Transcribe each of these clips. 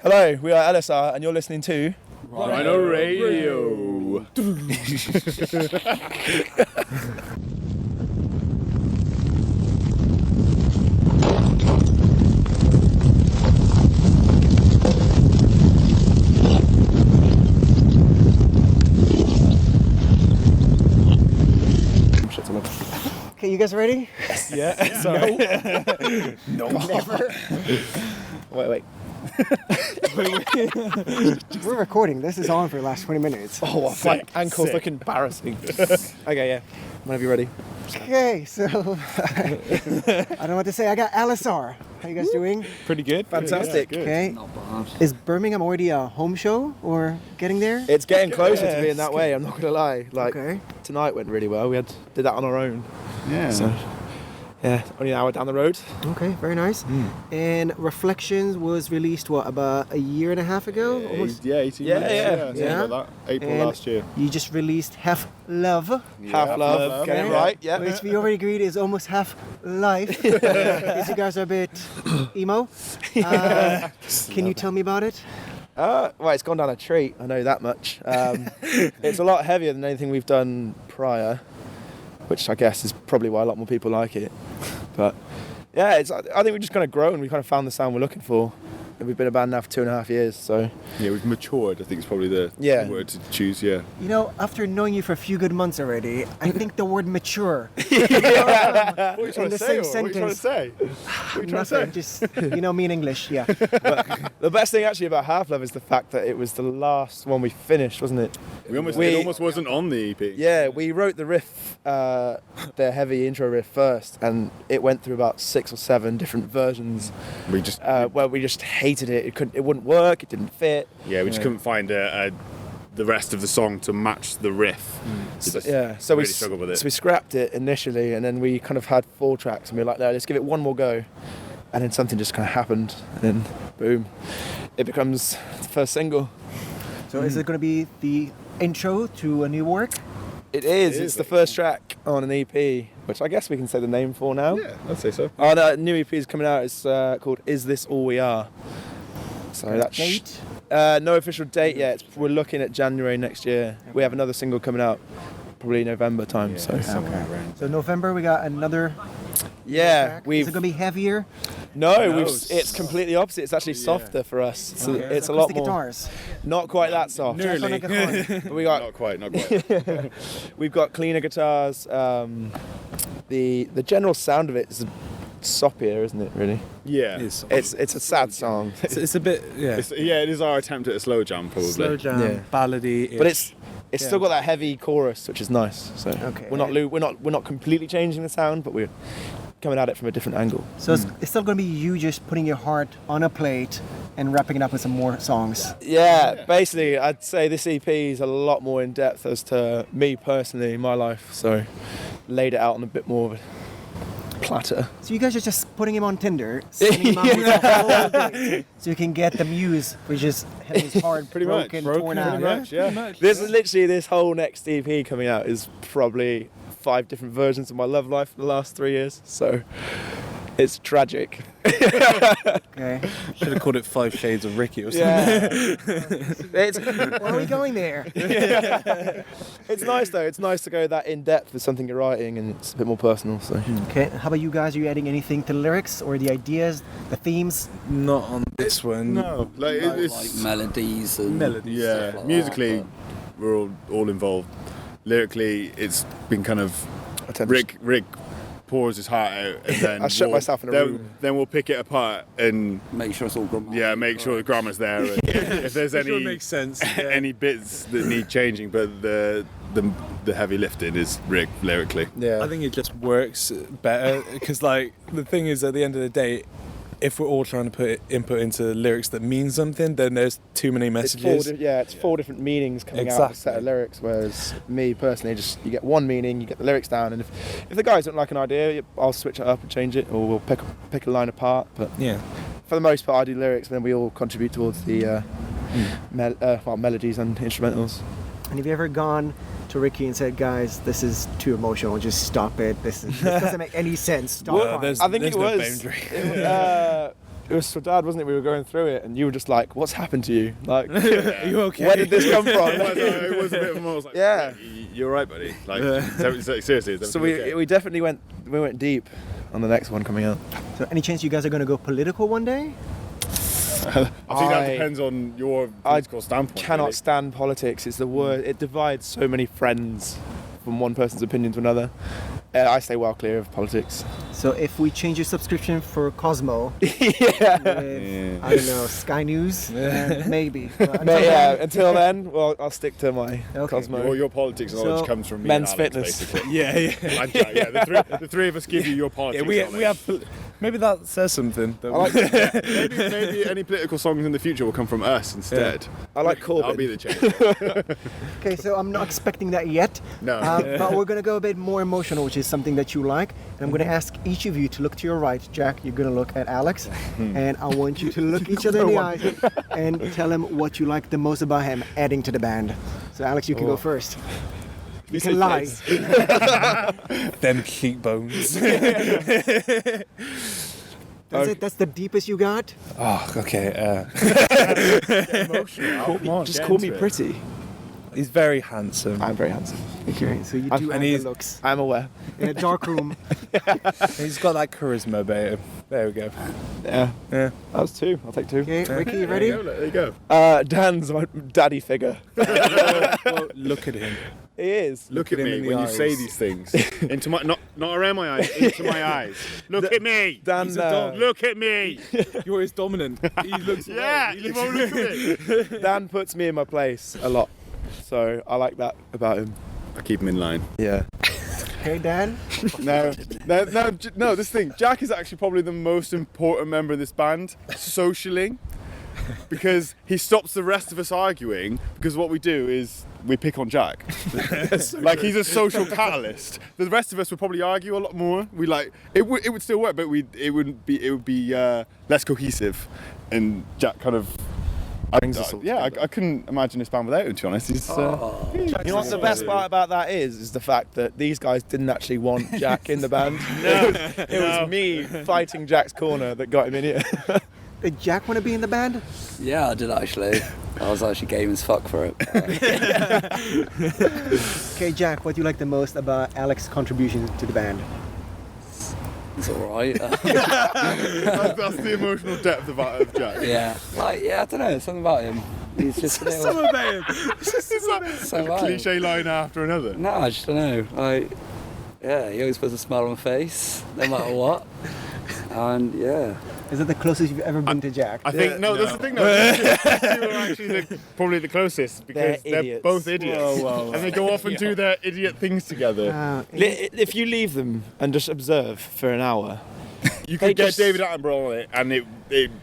Hello, we are Elessar, and you're listening to Rhino Radio. Okay, you guys ready? Yeah. Sorry. No. Never. Wait. We're recording. This is on for the last 20 minutes. Oh, my ankles look embarrassing. Okay, yeah. Whenever you're ready. Okay, so I don't know what to say. I got Elessar. How you guys doing? Pretty good. Fantastic. Good. Okay. Not bad. Is Birmingham already a home show or getting there? It's getting closer to being that way, I'm not going to lie. Like, Okay. tonight went really well. We did that on our own. Yeah. So, yeah, only an hour down the road. Okay, very nice. And Reflections was released, what, about a year and a half ago? Almost? Yeah, 18 Yeah, months. yeah. Something Yeah. like that. April And last year. You just released Half Love, Half love. Get it Okay. right, yeah. which we already agreed is almost half life. Because you guys are a bit emo. Can you tell me about it? Well, it's gone down a treat, I know that much. It's a lot heavier than anything we've done prior, which I guess is probably why a lot more people like it. But yeah, I think we've just kind of grown. We've kind of found the sound we're looking for. And we've been a band now for 2.5 years, so... Yeah, we've matured, I think it's probably the Yeah. word to choose, yeah. You know, after knowing you for a few good months already, I think the word mature What are you in the same sentence. say? What are you trying to say? Nothing, just, me in English, yeah. The best thing actually about Half Love is the fact that it was the last one we finished, wasn't it? It almost wasn't on the EP. Yeah, we wrote the riff, the heavy intro riff first, and it went through about 6 or 7 different versions. We just Where we just hated it. It wouldn't work. It didn't fit. we just couldn't find the rest of the song to match the riff. So Really struggled with it. So we scrapped it initially, and then we kind of had 4 tracks, and we were like, no, let's give it one more go. And then something just kind of happened, and then boom, it becomes the first single. So is it going to be the intro to a new work? It is. It's the first track on an EP, which I guess we can say the name for now. Yeah, I'd say so. Oh, no, new EP is coming out. It's called "Is This All We Are." So that's Date? no official date yet. We're looking at January next year. We have another single coming out, probably November time. So So November we got another yeah, track. we've Is it going to be heavier? it's completely opposite. It's actually softer for us. It's, it's a lot Acoustic more. guitars. Not quite that soft. Just on a guitar. But we got Not quite. we've got cleaner guitars. The general sound of it is soppier, isn't it? Really, Yeah. it's a sad song. It's a bit, It is our attempt at a slow jam, probably. slow jam, Yeah. ballady. But it's still got that heavy chorus, which is nice. So Okay. we're not completely changing the sound, but we're coming at it from a different angle. So it's still going to be you just putting your heart on a plate and wrapping it up with some more songs. Yeah, basically, I'd say this EP is a lot more in depth as to me personally, my life. So laid it out on a bit more of a platter. So you guys are just putting him on Tinder, sending him out with a whole date, so you can get the muse, which is his heart Pretty much. torn out. Pretty much, yeah. This whole next EP coming out is probably 5 different versions of my love life for the last 3 years. So it's tragic. Okay. Should have called it 5 Shades of Ricky or something. Yeah. Why are we going there? It's nice though. It's nice to go that in depth with something you're writing, and it's a bit more personal. So Okay. How about you guys? Are you adding anything to the lyrics or the ideas, the themes? Not on this one. No, it's Like melodies and Melodies. yeah. stuff like Musically, that, we're all involved. Lyrically, it's been kind of attention. Rick pours his heart out, and then I shut myself in a room. Then we'll pick it apart and but make sure it's all grammar. make sure the grammar's there. And if there's Sure, it any makes sense. any bits that need changing, but the heavy lifting is Rick lyrically. Yeah. I think it just works better because, like, the thing is, at the end of the day, if we're all trying to put input into lyrics that mean something, then there's too many It's messages. it's 4 different meanings coming out of a set of Exactly. lyrics. Whereas me personally, just you get one meaning, you get the lyrics down, and if the guys don't like an idea, I'll switch it up and change it, or we'll pick a line apart. But Yeah. for the most part, I do lyrics, and then we all contribute towards the melodies and instrumentals. And have you ever gone to Ricky and said, guys, this is too emotional, just stop it. This doesn't make any sense. Stop Well, crying." there's- I think There's it no was. boundary. It was for Dad, wasn't it? We were going through it, and you were just like, "What's happened to you? Like, Are you okay? where did this come from?" It was a bit of a moment. I was like, Yeah. You're right, buddy. Like, seriously. Is So everything okay? we definitely went deep on the next one coming out. So any chance you guys are going to go political one day? I think that depends on your political standpoint. Cannot really. stand politics. It's the word. It divides so many friends from one person's opinion to another. I stay well clear of politics. So if we change your subscription for Cosmo, Yeah. with, I don't know, Sky News, maybe. But But yeah, until then, well, I'll stick to my Okay. Cosmo. Your politics knowledge So- comes from me Men's and Alex, fitness. basically. Yeah. And Jack, the three of us give you your Yeah, politics we knowledge. have. Maybe that says something. I like maybe any political songs in the future will come from us instead. I like Corbyn. I'll be the change. Okay, so I'm not expecting that yet. No. But we're going to go a bit more emotional, which is something that you like. And I'm going to ask each of you to look to your right. Jack, you're going to look at Alex. And I want you to look each other in the eyes and tell him what you like the most about him adding to the band. So Alex, you can go first. You can lie. Them cheekbones. That's it? That's the deepest you got? Oh, okay. Just call me pretty. He's very handsome. I'm very handsome. Okay, so you do and have he's- the looks. I'm aware. In a dark room. He's got that charisma about him. There we go. Yeah. Yeah. That was 2. I'll take 2. Okay, Ricky, you ready? There you go. Dan's my daddy figure. Well, look at him. He is. Look at him me in the when you eyes. say these things. Into my not around my eyes, into my eyes. Look at me. Dan, He's a dog. Look at me. You're his dominant. He looks away. Yeah, you won't look at me. Dan puts me in my place a lot. So I like that about him. I keep him in line. Yeah. Okay, Dan? No, this thing. Jack is actually probably the most important member of this band, socially, because he stops the rest of us arguing, because what we do is we pick on Jack. Like, he's a social catalyst. The rest of us would probably argue a lot more. We like, it would still work, but it would be less cohesive, and Jack kind of Brings us all I together. couldn't imagine this band without him, to be honest. He's, You know what the best part about that is the fact that these guys didn't actually want Jack in the band. It was me fighting Jack's corner that got him in here. Did Jack want to be in the band? Yeah, I did actually. I was actually game as fuck for it. Okay, Jack, what do you like the most about Alex's contribution to the band? It's alright. that's the emotional depth of Jack. Yeah. Like, I don't know, something about him. He's just a little... about him. so A cliche line after another. No, I just don't know. Like, yeah, he always puts a smile on my face, no matter what. And yeah. Is it the closest you've ever been to Jack? I think that's the thing. No, these two are actually probably the closest because They're they're idiots. both idiots, and they go off and do their idiot things together. If you leave them and just observe for an hour, You they could get just- David Attenborough on it, and they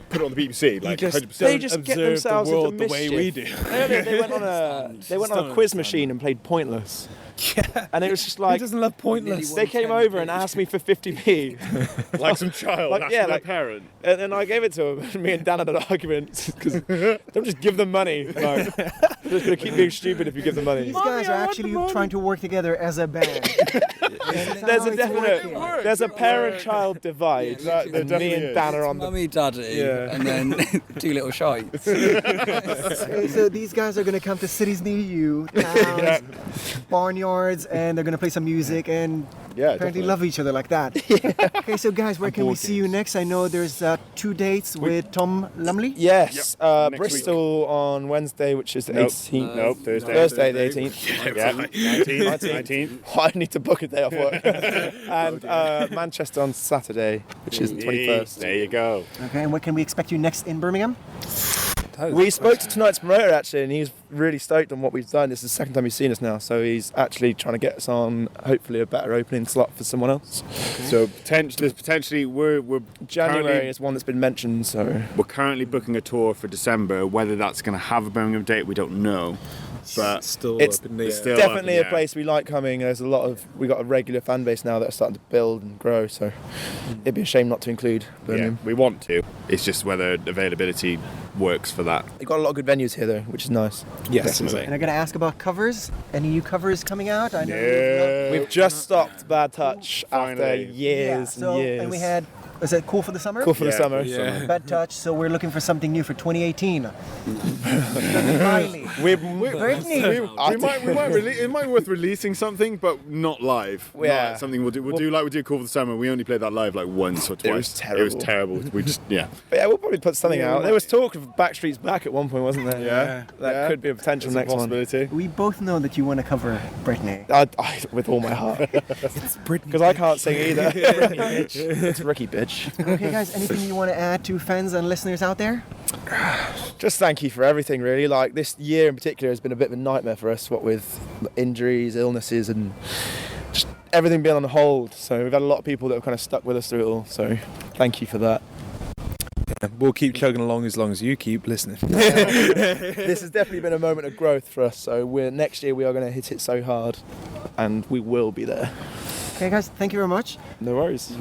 put it on the BBC, like just 100%. they just get observe themselves the world into the way mischief. we do. They went on a quiz machine and played Pointless. Yeah. And it was just He like doesn't love Pointless. they came over and asked me for 50p, like some child, Like, like, yeah, their like- parent. and then I gave it to them. And me and Dan had an argument because don't just give them money. Like, they're just gonna keep being stupid if you give them money. These guys are actually trying to work together as a band. There's a definite, there's a parent-child divide, There and me definitely and is. Dan are on the. Mummy, daddy, Yeah. and then two little shites. Okay, so these guys are going to come to cities near you, towns, barnyards, and they're going to play some music and Yeah, apparently definitely. love each other like that. Okay, so guys, where can we see you next? I know there's 2 dates with Tom Lumley. Yes, Yep, next Bristol on Wednesday, which is the Nope. 18th. Nope, Thursday. Thursday the 18th. Yeah, 19th. I need to book a day off work. And Manchester on Saturday, which is the 21st. There you go. Okay, and what can we expect you next in Birmingham? We spoke to tonight's promoter actually, and he's really stoked on what we've done. This is the second time he's seen us now, so he's actually trying to get us on hopefully a better opening slot for someone else. So potentially we're January currently, is one that's been mentioned, so we're currently booking a tour for December. Whether that's going to have a Birmingham date, we don't know. But Still It's up in the air. still- definitely up in a the air. place we like coming. There's we got a regular fan base now that are starting to build and grow, so it'd be a shame not to include yeah, Birmingham. we want to. It's just whether availability works for that. You've got a lot of good venues here though, which is nice. Yes, And I'm going to ask about covers. Any new covers coming out? I know. We've just stopped Bad Touch after Finally. years so, and years. And we had Is it Cool for the Summer? Cool for the Yeah, summer. Yeah. Bad Touch. So we're looking for something new for 2018. Riley. Brittany. It might be worth releasing something, but not live. Yeah. Not something we'll do. We'll do like we did Cool for the Summer. We only played that live like once or twice. It was terrible. It was terrible. We just But yeah, we'll probably put something out. There was talk of Backstreet's Back at one point, wasn't there? Yeah. That Yeah. could be a potential It's a next one. possibility. We both know that you want to cover Brittany. With all my heart. It's Brittany. Because I can't sing either. Ricky bitch. It's Ricky bitch. Okay, guys, anything you want to add to fans and listeners out there? Just thank you for everything, really. Like, this year in particular has been a bit of a nightmare for us, what with injuries, illnesses, and just everything being on hold. So we've had a lot of people that have kind of stuck with us through it all. So thank you for that. We'll keep chugging along as long as you keep listening. This has definitely been a moment of growth for us. So next year we are going to hit it so hard, and we will be there. Okay, guys, thank you very much. No worries.